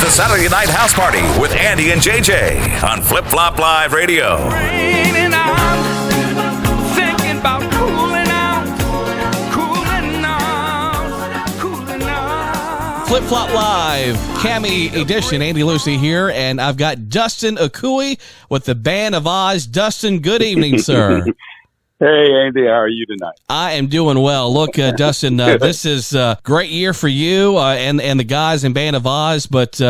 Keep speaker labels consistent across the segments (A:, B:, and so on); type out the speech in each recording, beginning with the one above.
A: to Saturday Night House Party with Andy and JJ on Flip Flop Live Radio.
B: Raining out, thinking about cooling out.
C: Flip Flop Live, Cami edition. Andy Lucy here, and I've got Dustin Ahkuoi with the Band of Oz. Dustin, good evening, sir.
D: Hey, Andy, how are you tonight?
C: I am doing well. Look, Dustin, this is a great year for you and the guys in Band of Oz, but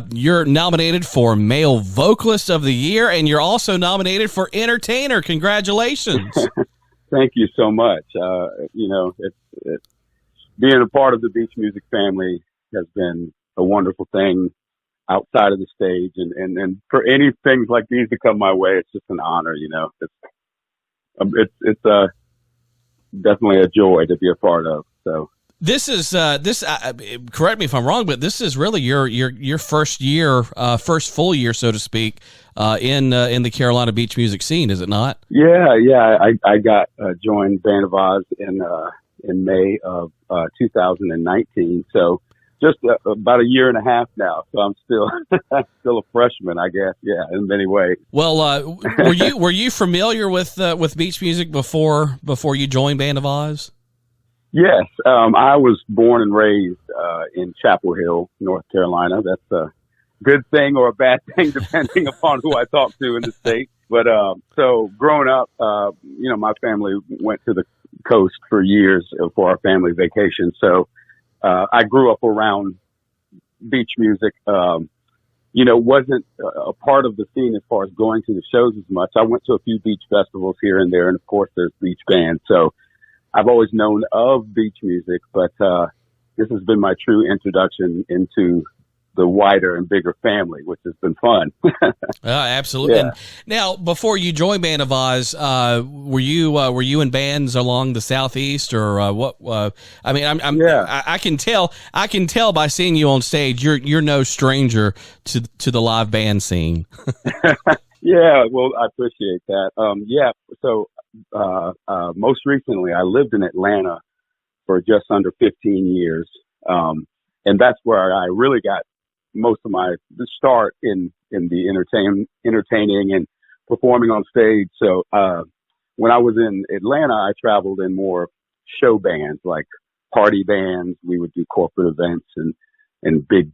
C: you're nominated for Male Vocalist of the Year, and you're also nominated for Entertainer. Congratulations.
D: Thank you so much. It's being a part of the Beach Music family has been a wonderful thing outside of the stage, and for any things like these to come my way, it's just an honor. It's definitely a joy to be a part of. So
C: this is correct me if I'm wrong, but this is really your first year, first full year, so to speak, in the Carolina beach music scene, is it not?
D: Yeah. I got joined Band of Oz in May of 2019. So just about a year and a half now. So I'm still a freshman, I guess. Yeah, in many ways.
C: Well, were you familiar with beach music before you joined Band of Oz?
D: Yes, I was born and raised in Chapel Hill, North Carolina. That's a good thing or a bad thing, depending upon who I talk to in the state. But so growing up, my family went to the coast for years for our family vacation. So I grew up around beach music. Wasn't a part of the scene as far as going to the shows as much. I went to a few beach festivals here and there, and of course there's beach bands. So I've always known of beach music, but this has been my true introduction into the wider and bigger family, which has been fun.
C: Absolutely.
D: Yeah.
C: Now, before you joined Band of Oz, were you in bands along the Southeast or what? I can tell by seeing you on stage, you're no stranger to the live band scene.
D: Yeah, well, I appreciate that. So most recently, I lived in Atlanta for just under 15 years, and that's where I really got most of my start in the entertaining and performing on stage. So when I was in Atlanta, I traveled in more show bands, like party bands. We would do corporate events and big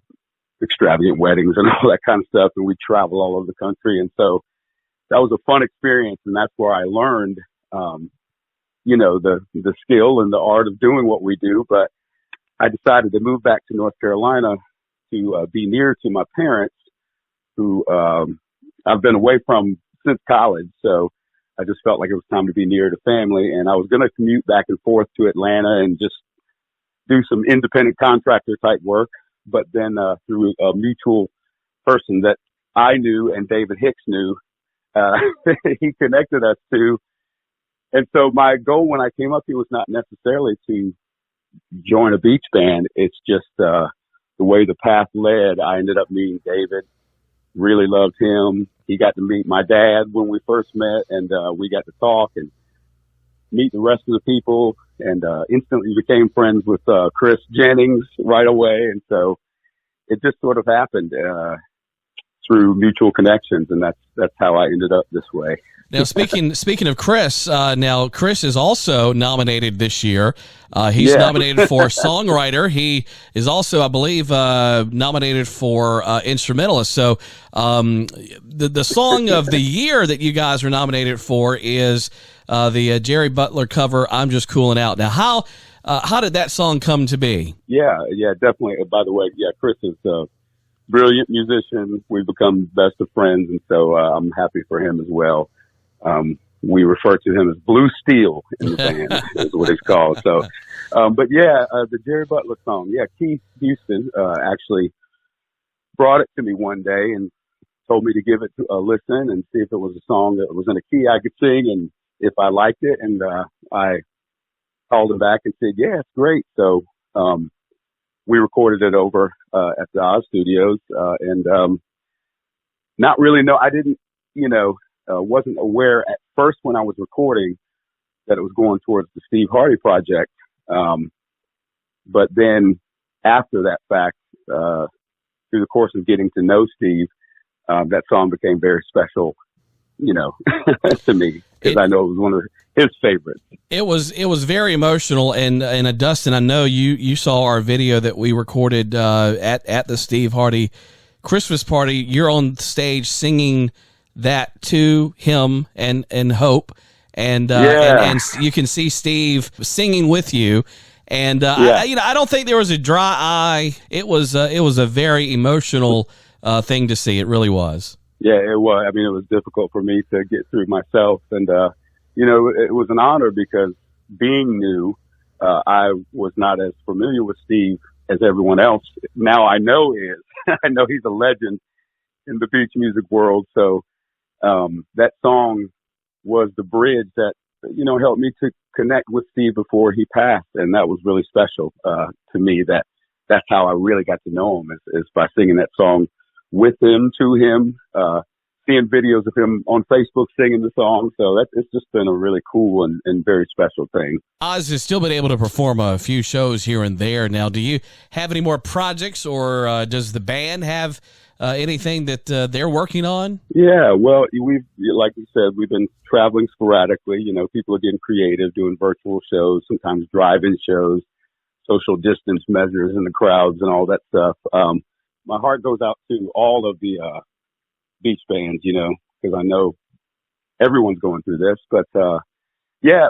D: extravagant weddings and all that kind of stuff. And we travel all over the country. And so that was a fun experience. And that's where I learned, the skill and the art of doing what we do. But I decided to move back to North Carolina to be near to my parents, who I've been away from since college. So I just felt like it was time to be near to family. And I was going to commute back and forth to Atlanta and just do some independent contractor type work. But then through a mutual person that I knew and David Hicks knew, he connected us to. And so my goal when I came up here was not necessarily to join a beach band. It's just the way the path led. I ended up meeting David, really loved him. He got to meet my dad when we first met, and we got to talk and meet the rest of the people, and instantly became friends with Chris Jennings right away. And so it just sort of happened through mutual connections, and that's how I ended up this way.
C: Now, speaking of Chris, now Chris is also nominated this year. He's nominated for songwriter. He is also, I believe, nominated for instrumentalist. So the song of the year that you guys are nominated for is the Jerry Butler cover, "I'm Just Cooling Out." Now, how did that song come to be?
D: Yeah, definitely. By the way, Chris is a brilliant musician. We've become best of friends, and so I'm happy for him as well. We refer to him as Blue Steel in the band, is what he's called. So, the Jerry Butler song. Yeah, Keith Houston actually brought it to me one day and told me to give it a listen and see if it was a song that was in a key I could sing and if I liked it. And I called him back and said, "Yeah, it's great." So we recorded it over at the Oz Studios, and not really know. I didn't, wasn't aware at first when I was recording that it was going towards the Steve Hardy project. But then after that fact, through the course of getting to know Steve, that song became very special, to me, because I know it was one of his favorites.
C: It was very emotional, and Dustin, I know you saw our video that we recorded at the Steve Hardy Christmas party. You're on stage singing that to him and Hope, and you can see Steve singing with you. And I don't think there was a dry eye. It was a very emotional thing to see. It really was.
D: Yeah, it was. I mean, it was difficult for me to get through myself, and it was an honor because being new, I was not as familiar with Steve as everyone else. Now I know is. I know he's a legend in the beach music world. So that song was the bridge that helped me to connect with Steve before he passed, and that was really special to me. That's how I really got to know him is by singing that song with him, to him, seeing videos of him on Facebook singing the song. So it's just been a really cool and very special thing.
C: Oz has still been able to perform a few shows here and there. Now, do you have any more projects, or does the band have anything that they're working on?
D: Yeah, well, like you said, we've been traveling sporadically. People are getting creative, doing virtual shows, sometimes drive-in shows, social distance measures in the crowds and all that stuff. My heart goes out to all of the beach bands, because I know everyone's going through this. But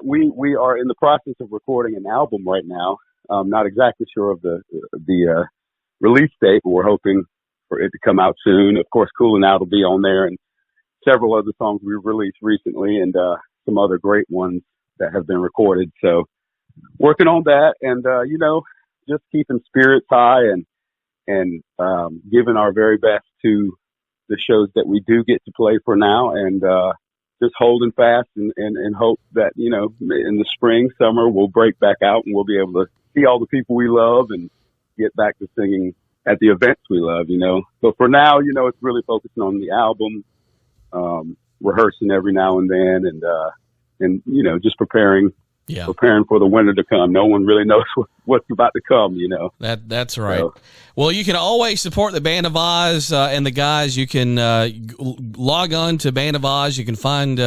D: we are in the process of recording an album right now. I'm not exactly sure of the release date, but we're hoping for it to come out soon. Of course, Coolin' Out will be on there, and several other songs we've released recently, and some other great ones that have been recorded. So working on that, and just keeping spirits high and giving our very best to the shows that we do get to play for now, and just holding fast and hope that in the spring, summer, we'll break back out and we'll be able to see all the people we love and get back to singing at the events we love. So for now, it's really focusing on the album, rehearsing every now and then, and just preparing for the winter to come. No one really knows what's about to come,
C: That's right. So, well, you can always support the Band of Oz and the guys. You can log on to Band of Oz. You can find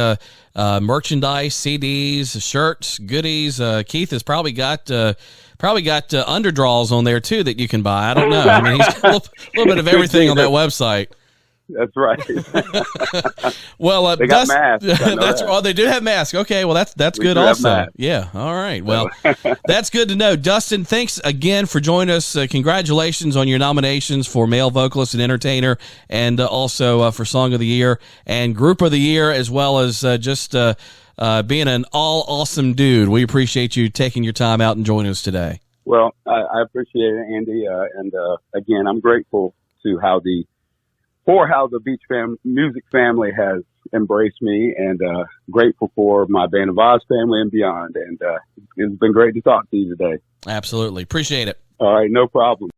C: merchandise, CDs, shirts, goodies. Keith has probably got underdraws on there too that you can buy. I don't know. I mean, he's got a little bit of everything on that website.
D: That's right.
C: Well,
D: they got masks.
C: They do have masks. Okay, well that's good also. Yeah. All right. Well, that's good to know. Dustin, thanks again for joining us. Congratulations on your nominations for Male Vocalist and Entertainer, and also for Song of the Year and Group of the Year, as well as just being an all awesome dude. We appreciate you taking your time out and joining us today.
D: Well, I appreciate it, Andy, and again, I'm grateful to how the beach music family has embraced me, and grateful for my Band of Oz family and beyond. And it's been great to talk to you today.
C: Absolutely. Appreciate it.
D: All right. No problem.